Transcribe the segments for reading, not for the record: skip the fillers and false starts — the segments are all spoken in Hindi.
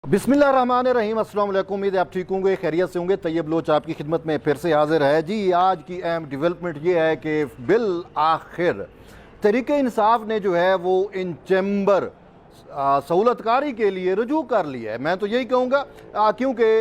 बिस्मिल्लाहिर्रहमानिर्रहीम। अस्सलाम वालेकुम। उम्मीद है आप ठीक होंगे, खैरियत से होंगे। तैयब लोच आपकी खिदमत में फिर से हाजिर है जी। आज की अहम डेवलपमेंट ये है कि बिल आखिर तहरीक इंसाफ ने जो है वो इन चैम्बर सहूलतकारी के लिए रजू कर लिया है। मैं तो यही कहूँगा क्योंकि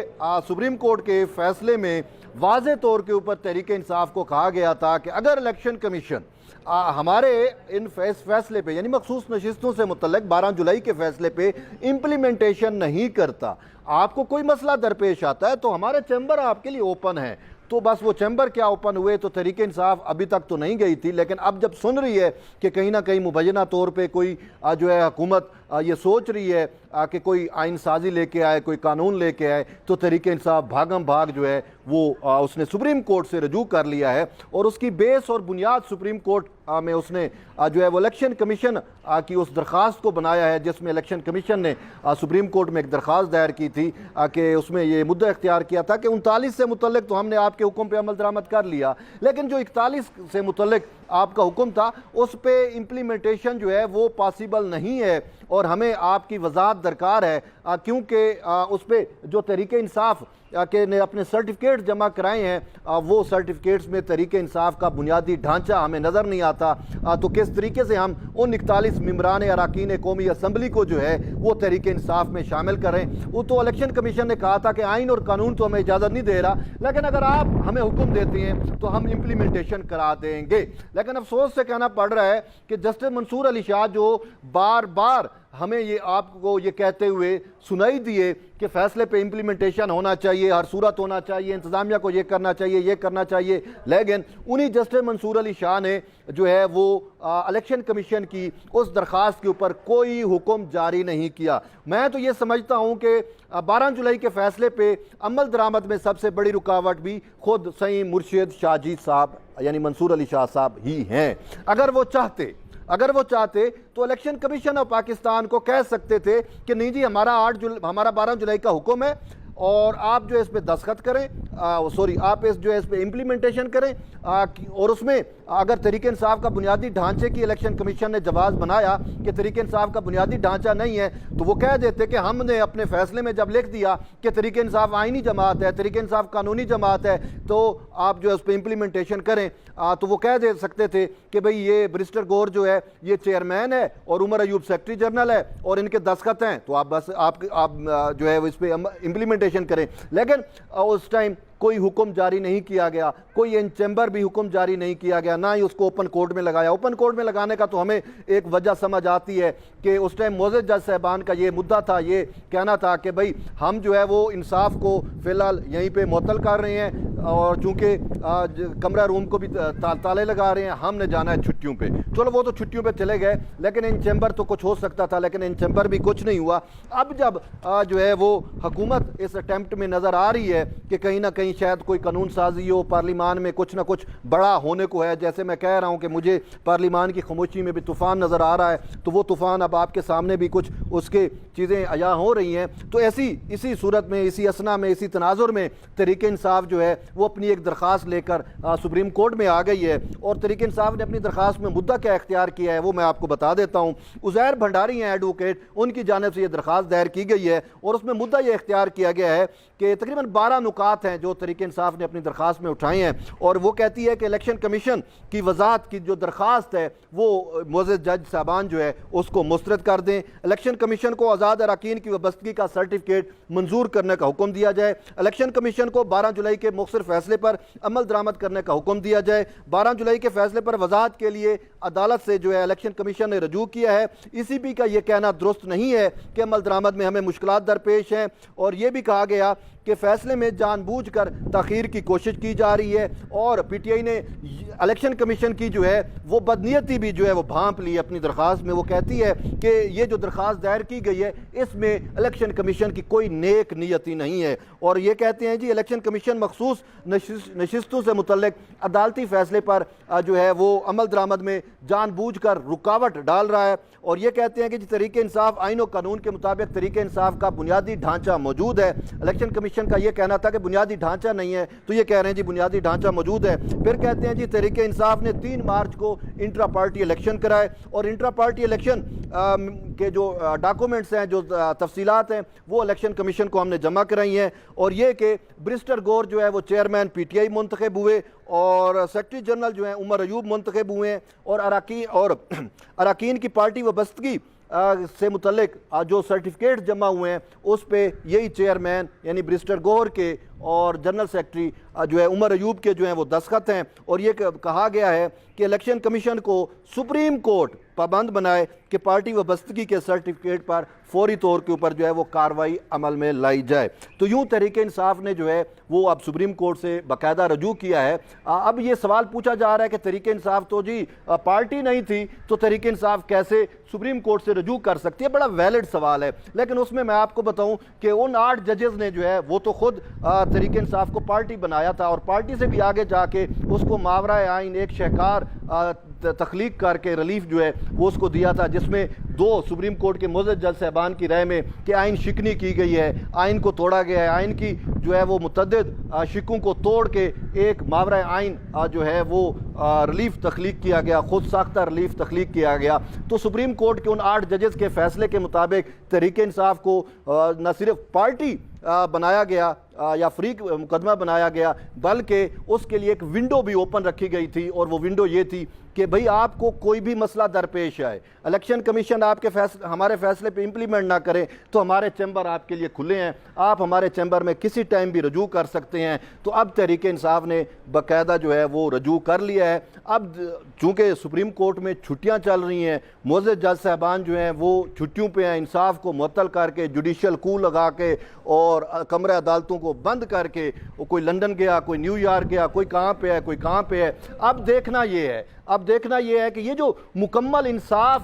सुप्रीम कोर्ट के फैसले में वाज़े तौर के ऊपर तहरीक इंसाफ को कहा गया था कि अगर इलेक्शन कमीशन हमारे इन फैसले पे यानी मखसूस नशिस्तों से मुतल्लिक 12 जुलाई के फैसले पे इम्प्लीमेंटेशन नहीं करता, आपको कोई मसला दरपेश आता है तो हमारे चैम्बर आपके लिए ओपन है। तो बस वो चैम्बर क्या ओपन हुए, तो तहरीक इंसाफ अभी तक तो नहीं गई थी, लेकिन अब जब सुन रही है कि कहीं ना कहीं मुबैना तौर पे कोई जो है हुकूमत ये सोच रही है कि कोई आइन साजी लेके आए, कोई कानून लेके आए, तो तहरीक इंसाफ भागम भाग जो है वो उसने सुप्रीम कोर्ट से रजू कर लिया है। और उसकी बेस और बुनियाद सुप्रीम कोर्ट में उसने जो है वो इलेक्शन कमीशन की उस दरख्वास्त को बनाया है, जिसमें इलेक्शन कमीशन ने सुप्रीम कोर्ट में एक दरख्वास्त दायर की थी कि उसमें ये मुद्दा इख्तियार किया था कि 39 से मुतल्लिक तो हमने आपके हुक्म पे अमल दरामद कर लिया, लेकिन जो 41 से मुतल्लिक आपका हुक्म था उस पर इम्प्लीमेंटेशन जो है वो पॉसिबल नहीं है और हमें आपकी वजाहत दरकार है, क्योंकि उस पर जो तहरीक इंसाफ के ने अपने सर्टिफिकेट जमा कराए हैं वो सर्टिफिकेट्स में तहरीक इंसाफ का बुनियादी ढांचा हमें नज़र नहीं आता। तो किस तरीके से हम उन 41 मेंबरान अरकान कौमी असम्बली को जो है वो तहरीक इंसाफ में शामिल करें। वो तो इलेक्शन कमीशन ने कहा था कि आइन और कानून तो हमें इजाज़त नहीं दे रहा, लेकिन अगर आप हमें हुक्म देते हैं तो हम इम्प्लीमेंटेशन करा देंगे। लेकिन अफसोस से कहना पड़ रहा है कि जस्टिस मंसूर अली शाह जो बार बार हमें ये आपको ये कहते हुए सुनाई दिए कि फैसले पे इम्प्लीमेंटेशन होना चाहिए, हर सूरत होना चाहिए, इंतज़ामिया को ये करना चाहिए, ये करना चाहिए, लेकिन उन्हीं जस्टिस मंसूर अली शाह ने जो है वो इलेक्शन कमीशन की उस दरख्वास्त के ऊपर कोई हुक्म जारी नहीं किया। मैं तो ये समझता हूँ कि 12 जुलाई के फैसले पे अमल दरामद में सबसे बड़ी रुकावट भी खुद सही मुर्शिद शाहजी साहब यानी मंसूर अली शाह साहब ही हैं। अगर वो चाहते तो इलेक्शन कमीशन ऑफ पाकिस्तान को कह सकते थे कि नहीं जी हमारा 12 जुलाई का हुक्म है और आप जो है इस पर दस्तखत करें, आप जो है इस पर इम्प्लीमेंटेशन करें। और उसमें अगर तहरीक इंसाफ का बुनियादी ढांचे की इलेक्शन कमीशन ने जवाब बनाया कि तहरीक इंसाफ का बुनियादी ढांचा नहीं है, तो वो कह देते कि हमने अपने फैसले में जब लिख दिया कि तहरीक इंसाफ आइनी जमात है, तहरीक इंसाफ कानूनी जमात है, तो आप जो है उस पर इम्प्लीमेंटेशन करें। तो वो कह दे सकते थे कि भाई ये बैरिस्टर गौर जो है ये चेयरमैन है और उमर अयूब सेक्रेटरी जनरल है और इनके दस्तखत हैं, तो आप बस आप जो है इस पर इम्प्लीमेंटेशन करें। लेकिन उस टाइम कोई हुक्म जारी नहीं किया गया, कोई इन चैम्बर भी हुक्म जारी नहीं किया गया, ना ही उसको ओपन कोर्ट में लगाया। ओपन कोर्ट में लगाने का तो हमें एक वजह समझ आती है कि उस टाइम मोअज़्ज़ज़ जज साहबान का ये मुद्दा था, ये कहना था कि भाई हम जो है वो इंसाफ को फ़िलहाल यहीं पे मुअत्तल कर रहे हैं और चूँकि कमरा रूम को भी ताले लगा रहे हैं, हमने जाना है छुट्टियों पे। चलो वो तो छुट्टियों पे चले गए, लेकिन इन चैम्बर तो कुछ हो सकता था, लेकिन इन चैम्बर भी कुछ नहीं हुआ। अब जब जो है वो हुकूमत इस अटैम्प्ट में नज़र आ रही है कि कहीं ना कहीं शायद कोई कानून साजी हो, पार्लिमान में कुछ ना कुछ बड़ा होने को है, जैसे मैं कह रहा हूँ कि मुझे पार्लिमान की खामोशी में भी तूफ़ान नज़र आ रहा है, तो वो तूफ़ान अब आपके सामने भी कुछ उसके चीज़ें अया हो रही हैं। तो इसी सूरत में, इसी असना में, इसी तनाजुर में तहरीक इंसाफ जो है वो अपनी एक दरख्वास्त लेकर सुप्रीम कोर्ट में आ गई है। और तहरीक इंसाफ ने अपनी दरख्वास्त में मुद्दा क्या इख्तियार किया है वो मैं आपको बता देता हूँ। उज़ैर भंडारी हैं एडवोकेट, उनकी जानिब से ये दरख्वास्त दायर की गई है और उसमें मुद्दा ये इख्तियार किया गया है कि तकरीबन 12 नुकात हैं जो तहरीक इंसाफ ने अपनी दरख्वास्त में उठाए हैं। और वो कहती है कि इलेक्शन कमीशन की वजाहत की जो दरख्वास्त है वो मुअज़्ज़ज़ जज साहबान जो है उसको मुस्तरद कर दें। इलेक्शन कमीशन को आज़ाद अरकान की वाबस्तगी का सर्टिफिकेट मंजूर करने का हुक्म दिया जाए। इलेक्शन कमीशन को 12 जुलाई के मुख्तलिफ फैसले पर अमल दरामद करने का हुक्म दिया जाए। 12 जुलाई के फैसले पर वजाहत के लिए अदालत से जो है इलेक्शन कमीशन ने रजू किया है। ECB का यह कहना दुरुस्त नहीं है कि अमल दरामद में हमें मुश्किलात दरपेश हैं। और यह भी कहा गया कि फैसले में जानबूझकर ताख़ीर की कोशिश की जा रही है और PTI ने इलेक्शन कमीशन की जो है वो बदनीयती भी जो है वो भांप ली अपनी दरख्वास्त में। वो कहती है कि ये जो दरख्वास्त दायर की गई है इसमें इलेक्शन कमीशन की कोई नेक नीयती नहीं है। और ये कहते हैं जी इलेक्शन कमीशन मखसूस नशिस्तों से मुतल्लिक अदालती फैसले पर जो है वो अमल दरामद में जानबूझकर रुकावट डाल रहा है। और ये कहते हैं कि तहरीक इंसाफ आइन और कानून के मुताबिक तहरीक इंसाफ का बुनियादी ढांचा मौजूद है। इलेक्शन कमीशन इलेक्शन का ये कहना था कि बुनियादी ढांचा नहीं है, तो ये कह रहे हैं जी बुनियादी ढांचा मौजूद है। फिर कहते हैं जी तहरीक इंसाफ ने 3 मार्च को इंट्रा पार्टी इलेक्शन कराए और इंट्रा पार्टी इलेक्शन के जो डॉक्यूमेंट्स हैं, जो तफसीलात हैं, वो इलेक्शन कमीशन को हमने जमा कराई हैं। और ये कि ब्रिस्टर गौर जो है वो चेयरमैन PTI मुंतखब हुए और सेक्रेटरी जनरल जो हैं उमर अयूब मुंतखब हुए हैं और अरकान की पार्टी वबस्तगी से मुतल्लिक जो सर्टिफिकेट जमा हुए हैं उस पे यही चेयरमैन यानी ब्रिस्टर गौर के और जनरल सेक्रेटरी जो है उमर अयूब के जो हैं वो दस्तखत हैं। और ये कहा गया है कि इलेक्शन कमीशन को सुप्रीम कोर्ट पाबंद बनाए कि पार्टी वबस्तगी के सर्टिफिकेट पर फौरी तौर के ऊपर जो है वो कार्रवाई अमल में लाई जाए। तो यूँ तहरीक इंसाफ ने जो है वो अब सुप्रीम कोर्ट से बाकायदा रजू किया है। अब ये सवाल पूछा जा रहा है कि तहरीक इंसाफ तो जी पार्टी नहीं थी, तो तहरीक इंसाफ कैसे सुप्रीम कोर्ट से रजू कर सकती है? बड़ा वैलिड सवाल है, लेकिन उसमें मैं आपको बताऊं कि उन 8 जजेस ने जो है वो तो खुद तहरीक इंसाफ को पार्टी बनाया था और पार्टी से भी आगे जाके उसको मावरा आइन एक शहकार तख्लीक करके रिलीफ जो है वो उसको दिया था, जिसमें 2 सुप्रीम कोर्ट के मुअज़्ज़ज़ जज साहबान की राय में कि आइन शिकनी की गई है, आइन को तोड़ा गया है, आइन की जो है वो मुतअद्दिद शिकों को तोड़ के एक मावरा आइन जो है वो रिलीफ तख्लीक किया गया, खुद साख्ता रिलीफ तख्लीक किया गया। तो सुप्रीम कोर्ट के उन 8 जजेस के फैसले के मुताबिक तहरीक इंसाफ को न सिर्फ पार्टी बनाया गया या फ्री मुकदमा बनाया गया, बल्कि उसके लिए एक विंडो भी ओपन रखी गई थी और वो विंडो ये थी कि भाई आपको कोई भी मसला दरपेश आए, इलेक्शन कमीशन आपके हमारे फैसले पे इम्प्लीमेंट ना करे तो हमारे चैम्बर आपके लिए खुले हैं, आप हमारे चैम्बर में किसी टाइम भी रजू कर सकते हैं। तो अब तहरीक इंसाफ ने बाकायदा जो है वो रजू कर लिया है। अब चूँकि सुप्रीम कोर्ट में छुट्टियाँ चल रही हैं, मुअज़्ज़ज़ जज साहबान जो हैं वो छुट्टियों पे हैं, इंसाफ को मुअत्तल करके जुडिशल कू लगा के और कमरे अदालतों को बंद करके, कोई लंदन गया, कोई न्यूयॉर्क गया, कोई कहाँ पे है, कोई कहाँ पे है। अब देखना ये है कि ये जो मुकम्मल इंसाफ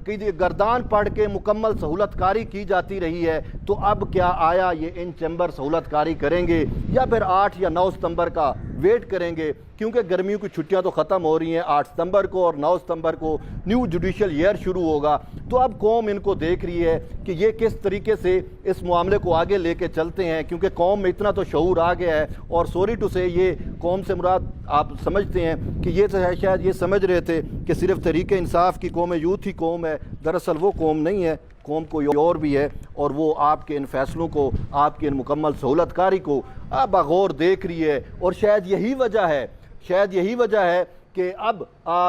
की गर्दान पढ़ के मुकम्मल सहूलतकारी की जाती रही है, तो अब क्या आया ये इन चैम्बर सहूलतकारी करेंगे या फिर 8 या 9 सितंबर का वेट करेंगे? क्योंकि गर्मियों की छुट्टियां तो ख़त्म हो रही हैं 8 सितंबर को और 9 सितंबर को न्यू जुडिशल ईयर शुरू होगा। तो अब कौम इनको देख रही है कि ये किस तरीके से इस मामले को आगे लेके चलते हैं, क्योंकि कौम में इतना तो शऊर आ गया है। और सॉरी टू से ये कौम से मुराद आप समझते हैं कि ये शायद ये समझ रहे थे कि सिर्फ तहरीक इंसाफ की कौम यूथ ही कौम है, दरअसल वो कौम नहीं है, कौम कोई और भी है और वो आपके इन फैसलों को, आपकी इन मुकम्मल सहूलतकारी को बगौर देख रही है। और शायद यही वजह है कि अब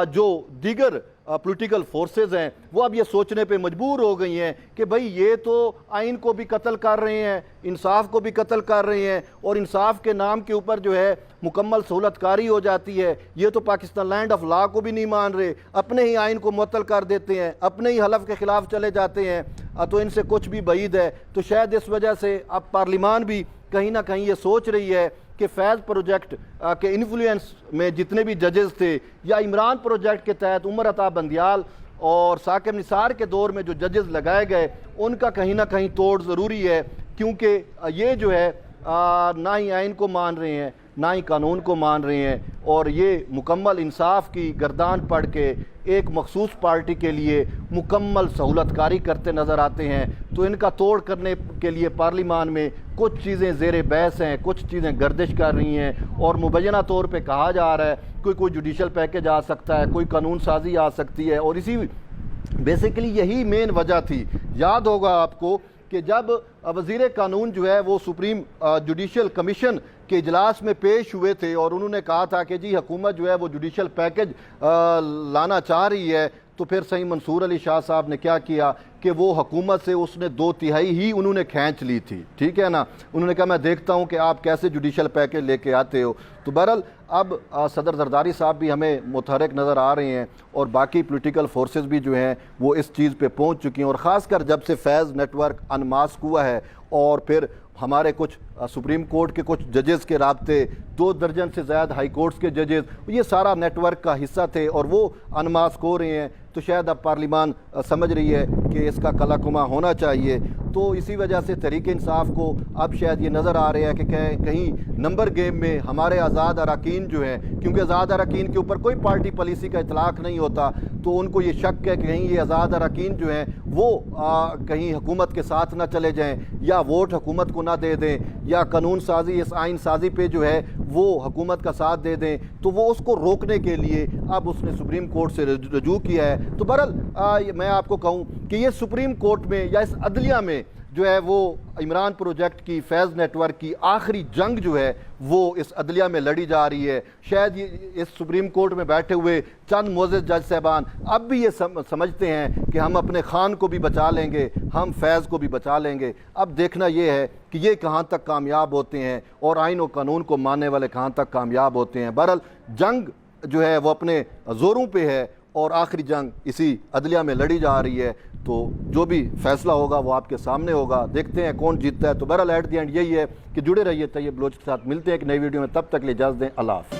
जो दीगर पॉलिटिकल फोर्सेस हैं वो अब ये सोचने पे मजबूर हो गई हैं कि भाई ये तो आइन को भी कत्ल कर रहे हैं, इंसाफ को भी कत्ल कर रहे हैं और इंसाफ के नाम के ऊपर जो है मुकम्मल सहूलतकारी हो जाती है। ये तो पाकिस्तान लैंड ऑफ लॉ को भी नहीं मान रहे, अपने ही आइन को मुअत्तल कर देते हैं, अपने ही हलफ के खिलाफ चले जाते हैं। तो इनसे कुछ भी बईद है। तो शायद इस वजह से अब पार्लिमान भी कहीं ना कहीं ये सोच रही है कि फैज़ प्रोजेक्ट के इन्फ्लुएंस में जितने भी जजेस थे या इमरान प्रोजेक्ट के तहत उमर अता बंदियाल और साकिब निसार के दौर में जो जजेस लगाए गए उनका कहीं ना कहीं तोड़ ज़रूरी है, क्योंकि ये जो है ना ही आइन को मान रहे हैं ना ही कानून को मान रहे हैं और ये मुकम्मल इंसाफ की गर्दान पढ़ के एक मखसूस पार्टी के लिए मुकम्मल सहूलतकारी करते नज़र आते हैं। तो इनका तोड़ करने के लिए पार्लिमान में कुछ चीज़ें ज़ेरे बहस हैं, कुछ चीज़ें गर्दिश कर रही हैं और मुबैना तौर पे कहा जा रहा है कोई जुडिशल पैकेज आ सकता है, कोई कानून साजी आ सकती है। और इसी बेसिकली यही मेन वजह थी। याद होगा आपको कि जब वज़ीर कानून जो है वो सुप्रीम जुडिशल कमीशन के इजलास में पेश हुए थे और उन्होंने कहा था कि जी हुकूमत जो है वो जुडिशल पैकेज लाना चाह रही है, तो फिर सही मंसूर अली शाह साहब ने क्या किया कि वो हुकूमत से उसने 2/3 ही उन्होंने खींच ली थी, ठीक है ना। उन्होंने कहा मैं देखता हूँ कि आप कैसे जुडिशल पैकेज लेके आते हो। तो बहरहाल अब सदर जरदारी साहब भी हमें मुतहरक नज़र आ रहे हैं और बाकी पॉलिटिकल फोर्सेस भी जो हैं वो इस चीज़ पे पहुँच चुकी हैं। और ख़ासकर जब से फैज़ नेटवर्क अनमास्क हुआ है और फिर हमारे कुछ सुप्रीम कोर्ट के कुछ जजेस के राब्ते, 2 दर्जन से ज़्यादा हाई कोर्ट्स के जजेस, ये सारा नेटवर्क का हिस्सा थे और वो अनमास्क हो रहे हैं। तो तो शायद अब पार्लिमान समझ रही है कि इसका कलाकुमा होना चाहिए। तो इसी वजह से तहरीक इंसाफ को अब शायद ये नज़र आ रहा है कि कहीं नंबर गेम में हमारे आज़ाद अरकान जो हैं, क्योंकि आज़ाद अरकान के ऊपर कोई पार्टी पॉलिसी का इतलाक़ नहीं होता, तो उनको ये शक है कि कहीं ये आज़ाद अरकान जो हैं वो कहीं हुकूमत के साथ ना चले जाएं, या वोट हुकूमत को ना दे दें, या कानून साजी इस आइन साजी पे जो है वो हुकूमत का साथ दे दें। तो वो उसको रोकने के लिए अब उसने सुप्रीम कोर्ट से रजू किया है। तो बहरहाल मैं आपको कहूँ कि ये सुप्रीम कोर्ट में या इस अदलिया में जो है वो इमरान प्रोजेक्ट की, फैज़ नेटवर्क की आखिरी जंग जो है वो इस अदलिया में लड़ी जा रही है। शायद ये इस सुप्रीम कोर्ट में बैठे हुए चंद मोअज़्ज़ज़ जज साहबान अब भी ये समझते हैं कि हम अपने खान को भी बचा लेंगे, हम फैज़ को भी बचा लेंगे। अब देखना ये है कि ये कहाँ तक कामयाब होते हैं और आइन और कानून को मानने वाले कहाँ तक कामयाब होते हैं। बहरहाल जंग जो है वो अपने ज़ोरों पे है और आखिरी जंग इसी अदलिया में लड़ी जा रही है। तो जो भी फैसला होगा वो आपके सामने होगा, देखते हैं कौन जीतता है। तो बहरहाल एट द एंड यही है कि जुड़े रहिए तैयब बलोच के साथ। मिलते हैं एक नई वीडियो में, तब तक ले इजाज़त दें। अल्लाह हाफ़िज़।